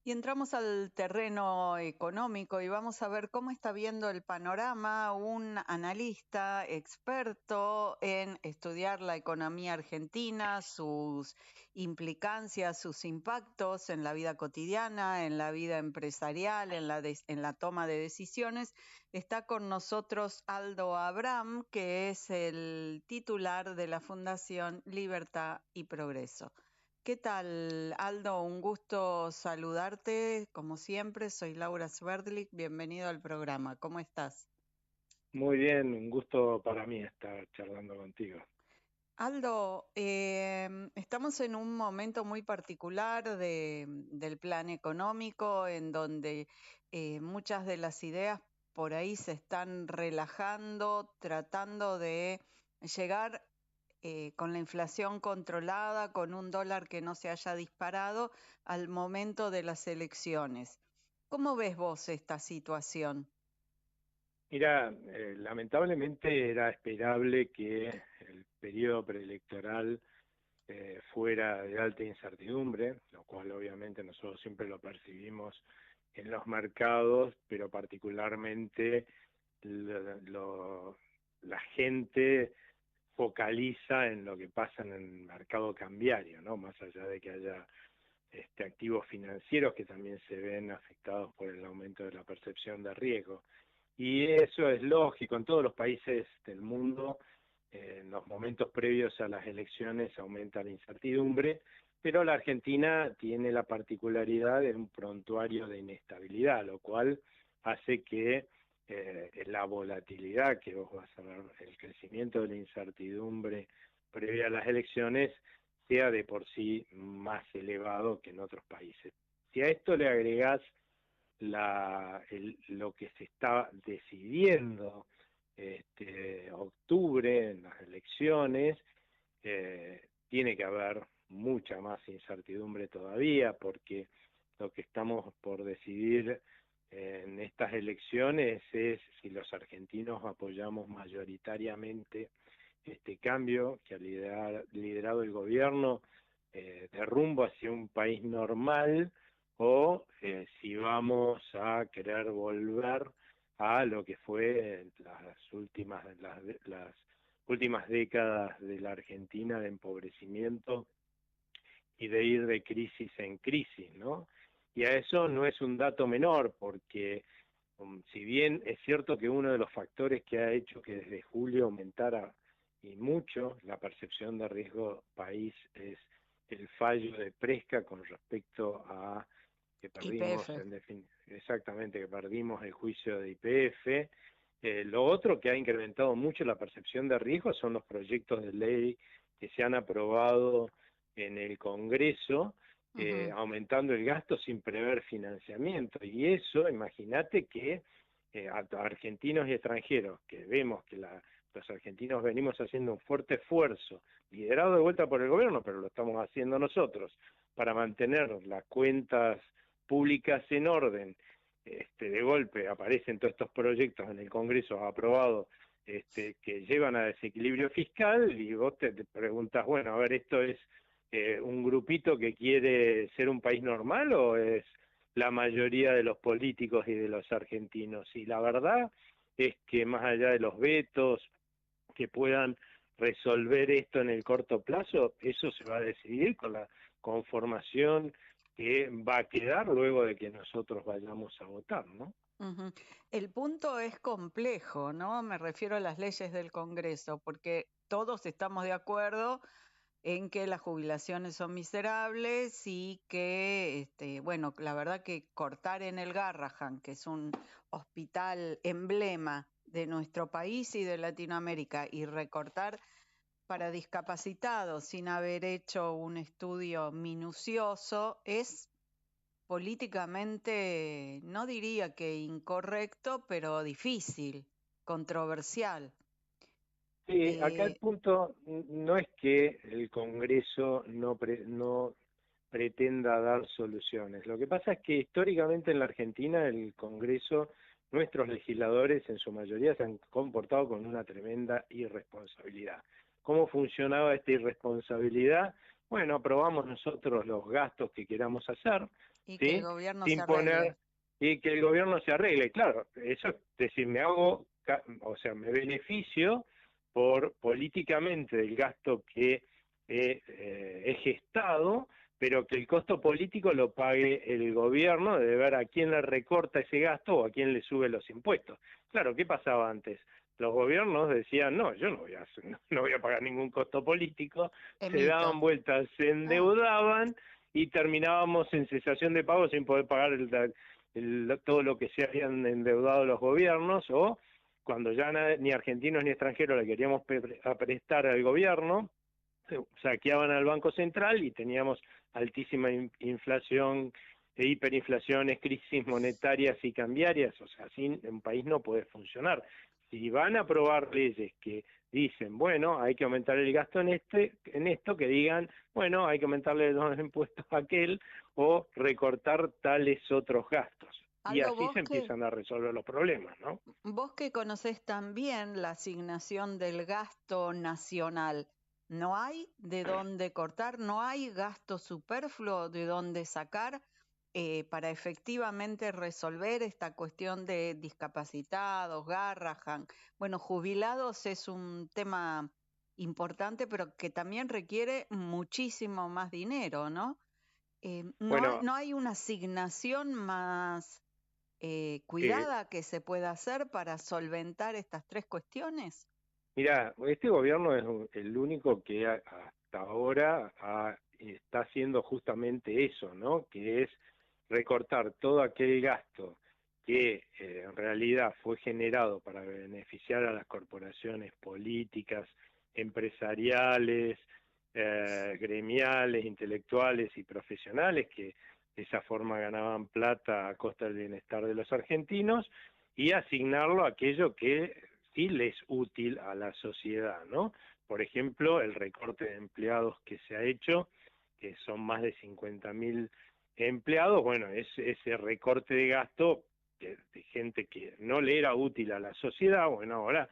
Y entramos al terreno económico y vamos a ver cómo está viendo el panorama un analista experto en estudiar la economía argentina, sus implicancias, sus impactos en la vida cotidiana, en la vida empresarial, en la toma de decisiones. Está con nosotros Aldo Abram, que es el titular de la Fundación Libertad y Progreso. ¿Qué tal, Aldo? Un gusto saludarte. Como siempre, soy Laura Sverdlik. Bienvenido al programa. ¿Cómo estás? Muy bien, un gusto para mí estar charlando contigo. Aldo, estamos en un momento muy particular del plan económico en donde muchas de las ideas por ahí se están relajando, tratando de llegar con la inflación controlada, con un dólar que no se haya disparado al momento de las elecciones. ¿Cómo ves vos esta situación? Mira, lamentablemente era esperable que el periodo preelectoral fuera de alta incertidumbre, lo cual obviamente nosotros siempre lo percibimos en los mercados, pero particularmente lo- lo- la gente focaliza en lo que pasa en el mercado cambiario, ¿no? Más allá de que haya activos financieros que también se ven afectados por el aumento de la percepción de riesgo. Y eso es lógico, en todos los países del mundo, en los momentos previos a las elecciones aumenta la incertidumbre, pero la Argentina tiene la particularidad de un prontuario de inestabilidad, lo cual hace que la volatilidad que vos vas a ver, el crecimiento de la incertidumbre previa a las elecciones, sea de por sí más elevado que en otros países. Si a esto le agregás lo que se está decidiendo octubre en las elecciones, tiene que haber mucha más incertidumbre todavía, porque lo que estamos por decidir en estas elecciones es si los argentinos apoyamos mayoritariamente este cambio que ha liderado el gobierno de rumbo hacia un país normal, o si vamos a querer volver a lo que fue las últimas décadas de la Argentina de empobrecimiento y de ir de crisis en crisis, ¿no? Y a eso no es un dato menor, porque si bien es cierto que uno de los factores que ha hecho que desde julio aumentara y mucho la percepción de riesgo país es el fallo de Presca con respecto a que perdimos, YPF. exactamente, que perdimos el juicio de YPF. Lo otro que ha incrementado mucho la percepción de riesgo son los proyectos de ley que se han aprobado en el Congreso, Ujú. aumentando el gasto sin prever financiamiento. Y eso, imagínate que a argentinos y extranjeros, que vemos que los argentinos venimos haciendo un fuerte esfuerzo, liderado de vuelta por el gobierno, pero lo estamos haciendo nosotros, para mantener las cuentas públicas en orden. De golpe aparecen todos estos proyectos en el Congreso aprobados, que llevan a desequilibrio fiscal, y vos te preguntas, bueno, a ver, ¿esto es un grupito que quiere ser un país normal o es la mayoría de los políticos y de los argentinos? Y la verdad es que más allá de los vetos que puedan resolver esto en el corto plazo, eso se va a decidir con la conformación que va a quedar luego de que nosotros vayamos a votar, ¿no? Ujú. El punto es complejo, ¿no? Me refiero a las leyes del Congreso, porque todos estamos de acuerdo en que las jubilaciones son miserables y que, bueno, la verdad que cortar en el Garrahan, que es un hospital emblema de nuestro país y de Latinoamérica, y recortar para discapacitados sin haber hecho un estudio minucioso es políticamente, no diría que incorrecto, pero difícil, controversial. Sí, acá el Eh, punto no es que el Congreso no pretenda dar soluciones. Lo que pasa es que históricamente en la Argentina el Congreso, nuestros legisladores en su mayoría se han comportado con una tremenda irresponsabilidad. ¿Cómo funcionaba esta irresponsabilidad? Bueno, aprobamos nosotros los gastos que queramos hacer, Y que el ¿sí? gobierno se Sin arregle. poner, y que el gobierno se arregle. Claro, eso es decir, o sea, me beneficio por políticamente del gasto que he gestado, pero que el costo político lo pague el gobierno, de ver a quién le recorta ese gasto o a quién le sube los impuestos. Claro, ¿qué pasaba antes? Los gobiernos decían, no, yo no voy a no voy a pagar ningún costo político, se Emito. daban vueltas, se Ah, endeudaban y terminábamos en cesación de pago sin poder pagar todo lo que se habían endeudado los gobiernos, o cuando ya ni argentinos ni extranjeros le queríamos prestar al gobierno, saqueaban al Banco Central y teníamos altísima inflación, hiperinflaciones, crisis monetarias y cambiarias. O sea, así un país no puede funcionar. Si van a aprobar leyes que dicen, bueno, hay que aumentar el gasto en esto, que digan, bueno, hay que aumentarle los impuestos a aquel o recortar tales otros gastos. Y Aldo, así se empiezan a resolver los problemas, ¿no? vos que conocés también la asignación del gasto nacional, ¿no hay de dónde cortar? ¿No hay gasto superfluo de dónde sacar para efectivamente resolver esta cuestión de discapacitados, Garrahan? Bueno, jubilados es un tema importante, pero que también requiere muchísimo más dinero, ¿no? Bueno, no hay una asignación más eh, cuidada que se pueda hacer para solventar estas tres cuestiones? mira, este gobierno es el único que hasta ahora está haciendo justamente eso, ¿no? Que es recortar todo aquel gasto que en realidad fue generado para beneficiar a las corporaciones políticas, empresariales, gremiales, intelectuales y profesionales, que de esa forma ganaban plata a costa del bienestar de los argentinos, y asignarlo a aquello que sí les es útil a la sociedad, ¿no? Por ejemplo, el recorte de empleados que se ha hecho, que son más de 50.000 empleados, bueno, es ese recorte de gasto de gente que no le era útil a la sociedad, bueno, ahora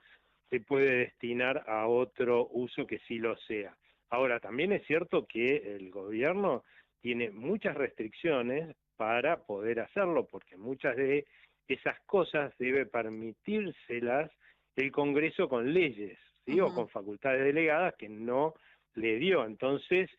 se puede destinar a otro uso que sí lo sea. Ahora, también es cierto que el gobierno tiene muchas restricciones para poder hacerlo, porque muchas de esas cosas debe permitírselas el Congreso con leyes, ¿sí? O Ujú. con facultades delegadas que no le dio. Entonces,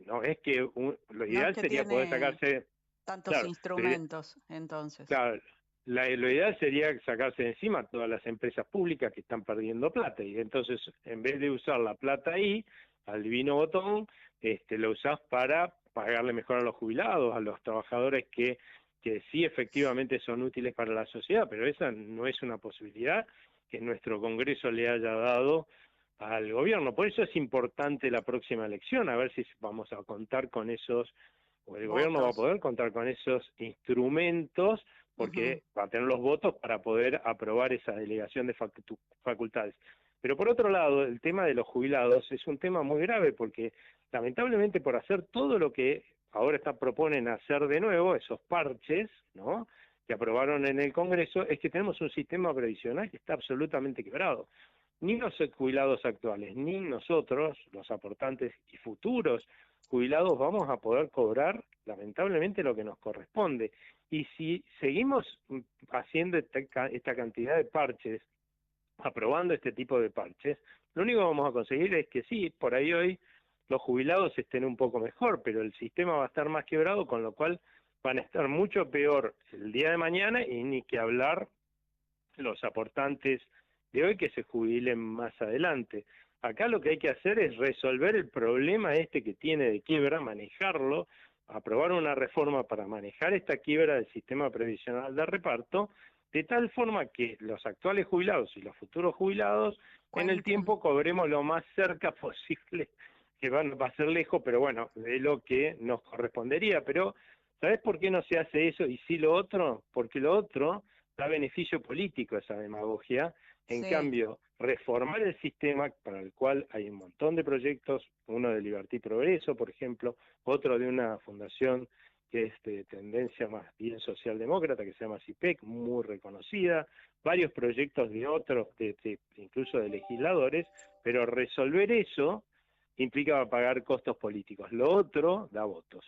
no es que lo No es ideal que sería poder tiene sacarse, tantos claro, instrumentos, entonces. claro, lo ideal sería sacarse de encima todas las empresas públicas que están perdiendo plata, y entonces en vez de usar la plata ahí, al divino botón, lo usás para pagarle mejor a los jubilados, a los trabajadores que sí efectivamente son útiles para la sociedad, pero esa no es una posibilidad que nuestro Congreso le haya dado al gobierno. Por eso es importante la próxima elección, a ver si vamos a contar con esos, o el gobierno va a Votos. poder contar con esos instrumentos, Ujú. porque va a tener los votos para poder aprobar esa delegación de facultades. Pero por otro lado, el tema de los jubilados es un tema muy grave, porque lamentablemente por hacer todo lo que ahora proponen hacer de nuevo, esos parches, ¿no?, que aprobaron en el Congreso, es que tenemos un sistema previsional que está absolutamente quebrado. Ni los jubilados actuales, ni nosotros, los aportantes y futuros jubilados, vamos a poder cobrar lamentablemente lo que nos corresponde. Y si seguimos haciendo esta cantidad de parches, aprobando este tipo de parches, lo único que vamos a conseguir es que sí, por ahí hoy los jubilados estén un poco mejor, pero el sistema va a estar más quebrado, con lo cual van a estar mucho peor el día de mañana, y ni que hablar los aportantes de hoy que se jubilen más adelante. Acá lo que hay que hacer es resolver el problema este que tiene de quiebra, manejarlo, aprobar una reforma para manejar esta quiebra del sistema previsional de reparto, de tal forma que los actuales jubilados y los futuros jubilados en el Cuenten. tiempo cobremos lo más cerca posible, que va a ser lejos, pero bueno, de lo que nos correspondería. Pero, ¿sabes por qué no se hace eso y sí lo otro? Porque lo otro da beneficio político, esa demagogia. En Sí. cambio, reformar el sistema, para el cual hay un montón de proyectos, uno de Libertad y Progreso, por ejemplo, otro de una fundación que es de tendencia más bien socialdemócrata, que se llama CIPEC, muy reconocida, varios proyectos de otros, incluso de legisladores, pero resolver eso implica pagar costos políticos. Lo otro da votos.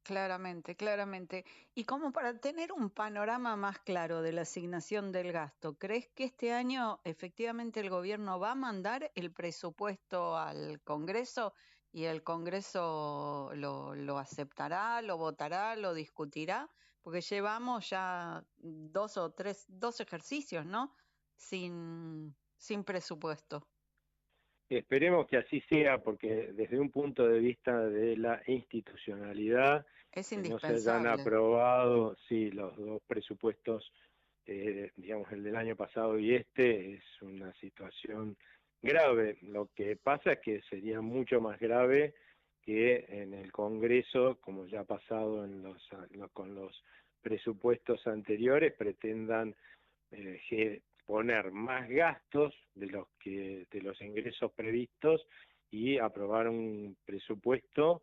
Claramente, claramente. Y como para tener un panorama más claro de la asignación del gasto, ¿crees que este año efectivamente el gobierno va a mandar el presupuesto al Congreso y el Congreso lo aceptará, lo votará, lo discutirá? Porque llevamos ya dos ejercicios, ¿no? Sin presupuesto. Esperemos que así sea, porque desde un punto de vista de la institucionalidad, Es que no se hayan indispensable. aprobado, sí, los dos presupuestos, digamos el del año pasado y este, es una situación grave. Lo que pasa es que sería mucho más grave que en el Congreso, como ya ha pasado con los presupuestos anteriores, pretendan poner más gastos de los ingresos previstos y aprobar un presupuesto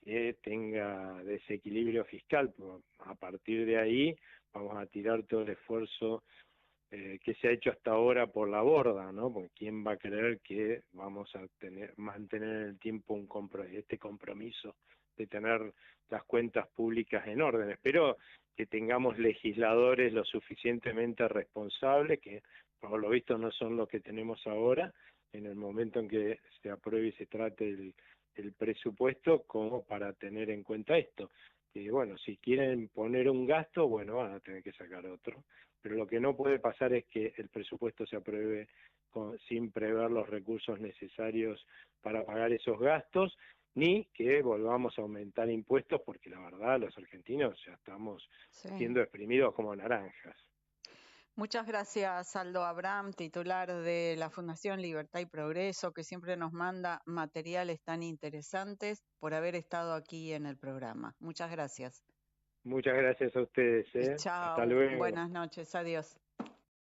que tenga desequilibrio fiscal. A partir de ahí vamos a tirar todo el esfuerzo que se ha hecho hasta ahora por la borda, ¿no? Porque quién va a creer que vamos a mantener en el tiempo este compromiso de tener las cuentas públicas en orden. Espero que tengamos legisladores lo suficientemente responsables, que por lo visto no son los que tenemos ahora, en el momento en que se apruebe y se trate el presupuesto, como para tener en cuenta esto. Que bueno, si quieren poner un gasto, bueno, van a tener que sacar otro, pero lo que no puede pasar es que el presupuesto se apruebe sin prever los recursos necesarios para pagar esos gastos, ni que volvamos a aumentar impuestos, porque la verdad los argentinos ya estamos Sí. siendo exprimidos como naranjas. Muchas gracias, Aldo Abraham, titular de la Fundación Libertad y Progreso, que siempre nos manda materiales tan interesantes por haber estado aquí en el programa. Muchas gracias. Muchas gracias a ustedes, Y ¿eh? Hasta chao, luego. buenas noches, adiós.